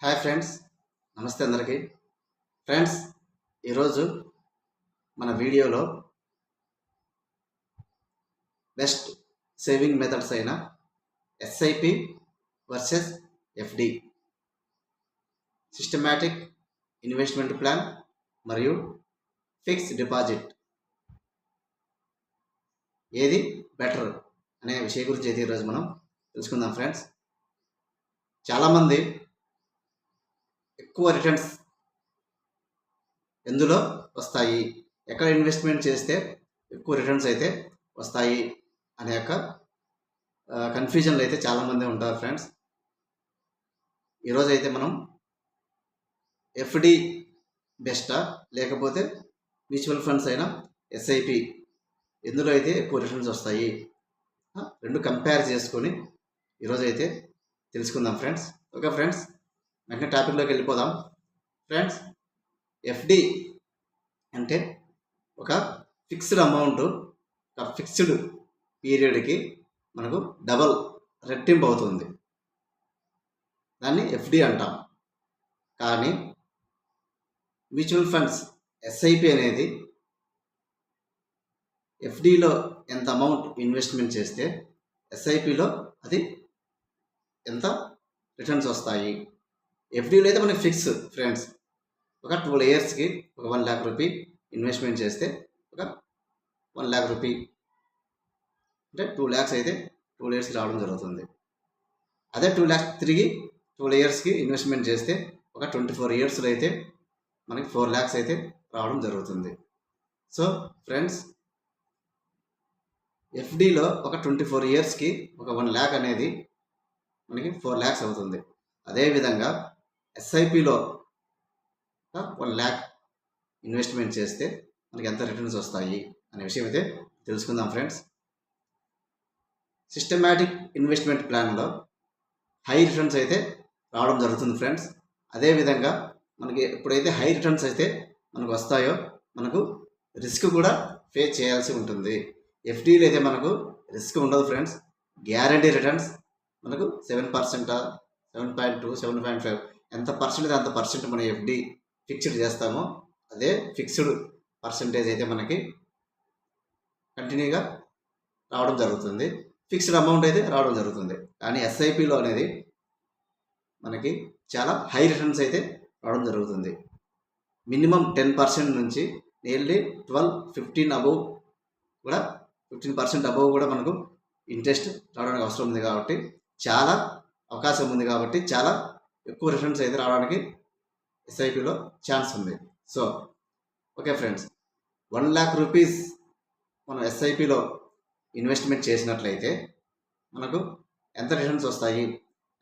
Hi friends, నమస్తే అందరికీ. Friends, ఈరోజు మన వీడియోలో బెస్ట్ సేవింగ్ మెథడ్స్ అయిన SIP versus FD, systematic investment plan మరియు ఫిక్స్డ్ డిపాజిట్ ఏది బెటర్ అనే విషయం గురించి అయితే ఈరోజు మనం తెలుసుకుందాం. ఫ్రెండ్స్, చాలామంది ఎక్కువ రిటర్న్స్ ఎందులో వస్తాయి, ఎక్కడ ఇన్వెస్ట్మెంట్ చేస్తే ఎక్కువ రిటర్న్స్ అయితే వస్తాయి అనే యొక్క కన్ఫ్యూజన్లో అయితే చాలామంది ఉంటారు. ఫ్రెండ్స్, ఈరోజు అయితే మనం ఎఫ్డి బెస్టా లేకపోతే మ్యూచువల్ ఫండ్స్ అయినా ఎస్ఐపి ఎందులో అయితే ఎక్కువ రిటర్న్స్ వస్తాయి రెండు కంపేర్ చేసుకొని ఈరోజు అయితే తెలుసుకుందాం. ఫ్రెండ్స్, ఓకే ఫ్రెండ్స్, వెంటనే టాపిక్లోకి వెళ్ళిపోదాం. ఫ్రెండ్స్, ఎఫ్డి అంటే ఒక ఫిక్స్డ్ అమౌంట్, ఒక ఫిక్స్డ్ పీరియడ్కి మనకు డబల్ రెట్టింపు అవుతుంది, దాన్ని ఎఫ్డి అంటాం. కానీ మ్యూచువల్ ఫండ్స్ ఎస్ఐపి అనేది ఎఫ్డిలో ఎంత అమౌంట్ ఇన్వెస్ట్మెంట్ చేస్తే ఎస్ఐపిలో అది ఎంత రిటర్న్స్ వస్తాయి. ఎఫ్డీలో అయితే మనకి ఫిక్స్. ఫ్రెండ్స్, ఒక 12 ఇయర్స్కి ఒక 1 lakh రూపీ ఇన్వెస్ట్మెంట్ చేస్తే ఒక 1 lakh రూపీ అంటే 2 lakhs అయితే 2 yearsకి రావడం జరుగుతుంది. అదే 2 lakhs తిరిగి 12 ఇయర్స్కి ఇన్వెస్ట్మెంట్ చేస్తే ఒక 24 yearsలో అయితే మనకి 4 lakhs అయితే రావడం జరుగుతుంది. సో ఫ్రెండ్స్, ఎఫ్డీలో ఒక 24 ఇయర్స్కి ఒక 1 lakh అనేది మనకి 4 lakhs అవుతుంది. అదేవిధంగా ఎస్ఐపిలో 1 lakh ఇన్వెస్ట్మెంట్ చేస్తే మనకి ఎంత రిటర్న్స్ వస్తాయి అనే విషయం అయితే తెలుసుకుందాం. ఫ్రెండ్స్, సిస్టమాటిక్ ఇన్వెస్ట్మెంట్ ప్లాన్లో హై రిటర్న్స్ అయితే రావడం జరుగుతుంది. ఫ్రెండ్స్, అదేవిధంగా మనకి ఎప్పుడైతే హై రిటర్న్స్ అయితే మనకు వస్తాయో మనకు రిస్క్ కూడా ఫేస్ చేయాల్సి ఉంటుంది. ఎఫ్డీలో అయితే మనకు రిస్క్ ఉండదు. ఫ్రెండ్స్, గ్యారంటీ రిటర్న్స్ మనకు 7%, 7.2, 7.5 ఎంత పర్సెంట్ అంత పర్సెంట్ మనం ఎఫ్డి ఫిక్స్డ్ చేస్తామో అదే ఫిక్స్డ్ పర్సెంటేజ్ అయితే మనకి కంటిన్యూగా రావడం జరుగుతుంది, ఫిక్స్డ్ అమౌంట్ అయితే రావడం జరుగుతుంది. కానీ ఎస్ఐపిలో అనేది మనకి చాలా హై రిటర్న్స్ అయితే రావడం జరుగుతుంది. మినిమం 10% నుంచి నియర్లీ 12-15 అబోవ్ కూడా 15% అబోవ్ కూడా మనకు ఇంట్రెస్ట్ రావడానికి అవసరం ఉంది. కాబట్టి చాలా అవకాశం ఉంది, కాబట్టి చాలా ఎక్కువ రిటర్న్స్ అయితే రావడానికి ఎస్ఐపిలో ఛాన్స్ ఉంది. So okay friends, 1 lakh rupees మనం ఎస్ఐపిలో ఇన్వెస్ట్మెంట్ చేసినట్లయితే మనకు ఎంత రిటర్న్స్ వస్తాయి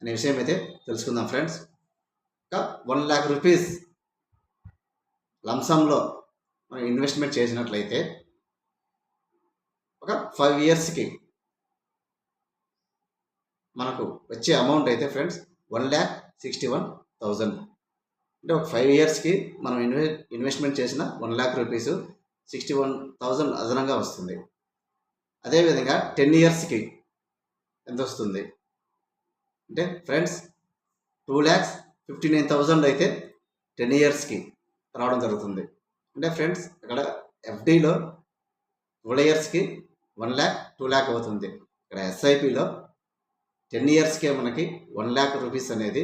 అనే విషయం అయితే తెలుసుకుందాం. ఫ్రెండ్స్, ఒక 1 lakh రూపీస్ లంసంలో మనం ఇన్వెస్ట్మెంట్ చేసినట్లయితే ఒక 5 ఇయర్స్కి మనకు వచ్చే అమౌంట్ అయితే ఫ్రెండ్స్ 1,61,000. అంటే ఒక 5 ఇయర్స్కి మనం ఇన్వెస్ట్మెంట్ చేసిన 1 lakh రూపీస్ 61,000 అదనంగా వస్తుంది. అదేవిధంగా 10 ఇయర్స్కి ఎంత వస్తుంది అంటే ఫ్రెండ్స్ 2,59,000 అయితే 10 ఇయర్స్కి రావడం జరుగుతుంది. అంటే ఫ్రెండ్స్, ఇక్కడ ఎఫ్డీలో 12 ఇయర్స్కి 1 lakh 2 lakh అవుతుంది. ఇక్కడ ఎస్ఐపిలో 10 ఇయర్స్కే మనకి 1 lakh రూపీస్ అనేది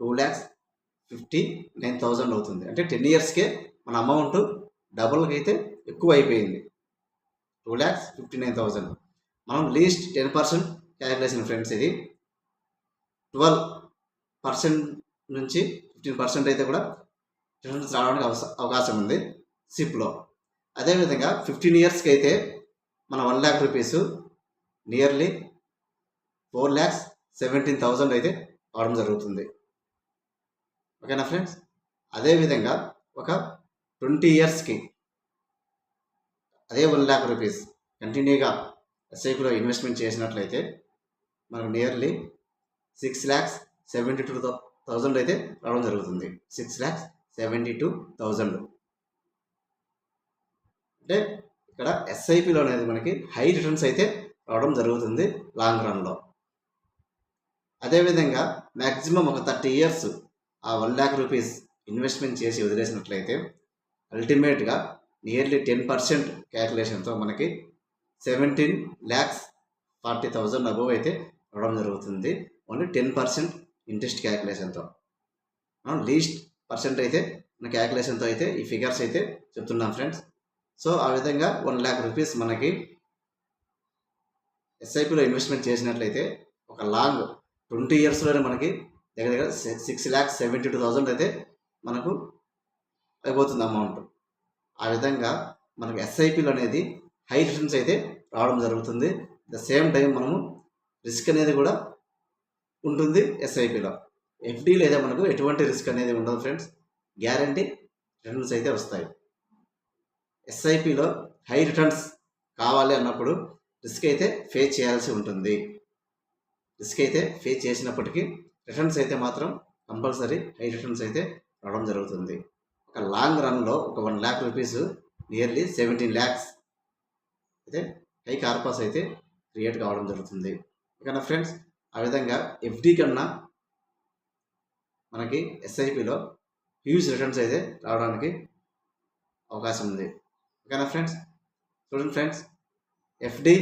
2,59,000 అవుతుంది. అంటే 10 ఇయర్స్కే మన అమౌంట్ డబుల్గా అయితే ఎక్కువ అయిపోయింది, 2,59,000. మనం లీస్ట్ 10% క్యాలిక్యులేషన్. ఫ్రెండ్స్, ఇది 12% నుంచి 15% అయితే కూడా రిటర్న్స్ రావడానికి అవకాశం ఉంది సిప్లో. అదేవిధంగా 15 ఇయర్స్కి అయితే మన 1 lakh రూపీస్ నియర్లీ 4,17,000 అయితే అవడం జరుగుతుంది. ఓకేనా ఫ్రెండ్స్? అదేవిధంగా ఒక 20 ఇయర్స్కి అదే 1 lakh రూపీస్ కంటిన్యూగా ఎస్ఐపిలో ఇన్వెస్ట్మెంట్ చేసినట్లయితే మనకు నియర్లీ 6,72,000 అయితే రావడం జరుగుతుంది. 6,72,000. అంటే ఇక్కడ ఎస్ఐపిలో అనేది మనకి హై రిటర్న్స్ అయితే రావడం జరుగుతుంది లాంగ్ రన్లో. అదేవిధంగా మ్యాక్సిమం ఒక 30 ఇయర్స్ ఆ 1,00,000 రూపీస్ ఇన్వెస్ట్మెంట్ చేసి వదిలేసినట్లయితే అల్టిమేట్గా నియర్లీ 10% క్యాల్కులేషన్తో మనకి 17,40,000 అబోవ్ అయితే రావడం జరుగుతుంది. ఓన్లీ 10% ఇంట్రెస్ట్ క్యాల్కులేషన్తో, లీస్ట్ పర్సెంట్ అయితే మన క్యాల్కులేషన్తో అయితే ఈ ఫిగర్స్ అయితే చెప్తున్నాం ఫ్రెండ్స్. సో ఆ విధంగా 1,00,000 రూపీస్ మనకి ఎస్ఐపిలో ఇన్వెస్ట్మెంట్ చేసినట్లయితే ఒక లాంగ్ 20 ఇయర్స్లోనే మనకి దగ్గర దగ్గర 6,72,000 అయితే మనకు అయిపోతుంది అమౌంట్. ఆ విధంగా మనకు ఎస్ఐపిలు అనేది హై రిటర్న్స్ అయితే రావడం జరుగుతుంది. ద సేమ్ టైం మనము రిస్క్ అనేది కూడా ఉంటుంది ఎస్ఐపిలో. ఎఫ్డీలో అయితే మనకు ఎటువంటి రిస్క్ అనేది ఉండదు ఫ్రెండ్స్, గ్యారంటీ రిటర్న్స్ అయితే వస్తాయి. ఎస్ఐపిలో హై రిటర్న్స్ కావాలి అన్నప్పుడు రిస్క్ అయితే ఫేస్ చేయాల్సి ఉంటుంది. రిస్క్ అయితే ఫేస్ చేసినప్పటికీ రిటర్న్స్ అయితే మాత్రం కంపల్సరీ హై రిటర్న్స్ అయితే రావడం జరుగుతుంది. ఒక లాంగ్ రన్లో ఒక 1,00,000 రూపీస్ నియర్లీ 17 lakhs అయితే హై కార్పస్ అయితే క్రియేట్ కావడం జరుగుతుంది. ఓకేనా ఫ్రెండ్స్, ఆ విధంగా ఎఫ్డి కన్నా మనకి ఎస్ఐపిలో హ్యూజ్ రిటర్న్స్ అయితే రావడానికి అవకాశం ఉంది. ఓకేనా ఫ్రెండ్స్, చూడండి ఫ్రెండ్స్, ఎఫ్డి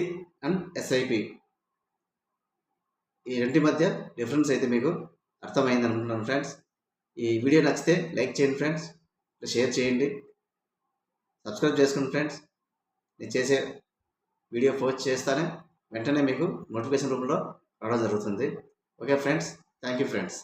అండ్ ఎస్ఐపి ఈ రెండింటి మధ్య డిఫరెన్స్ అయితే మీకు అర్థమైంది అనుకుంటున్నాను ఫ్రెండ్స్. ఈ వీడియో నచ్చితే లైక్ చేయండి ఫ్రెండ్స్, షేర్ చేయండి, సబ్స్క్రైబ్ చేసుకోండి ఫ్రెండ్స్. నేను చేసే వీడియో పోస్ట్ చేస్తానే వెంటనే మీకు నోటిఫికేషన్ రూపంలో రావడం జరుగుతుంది. Okay friends, thank you friends.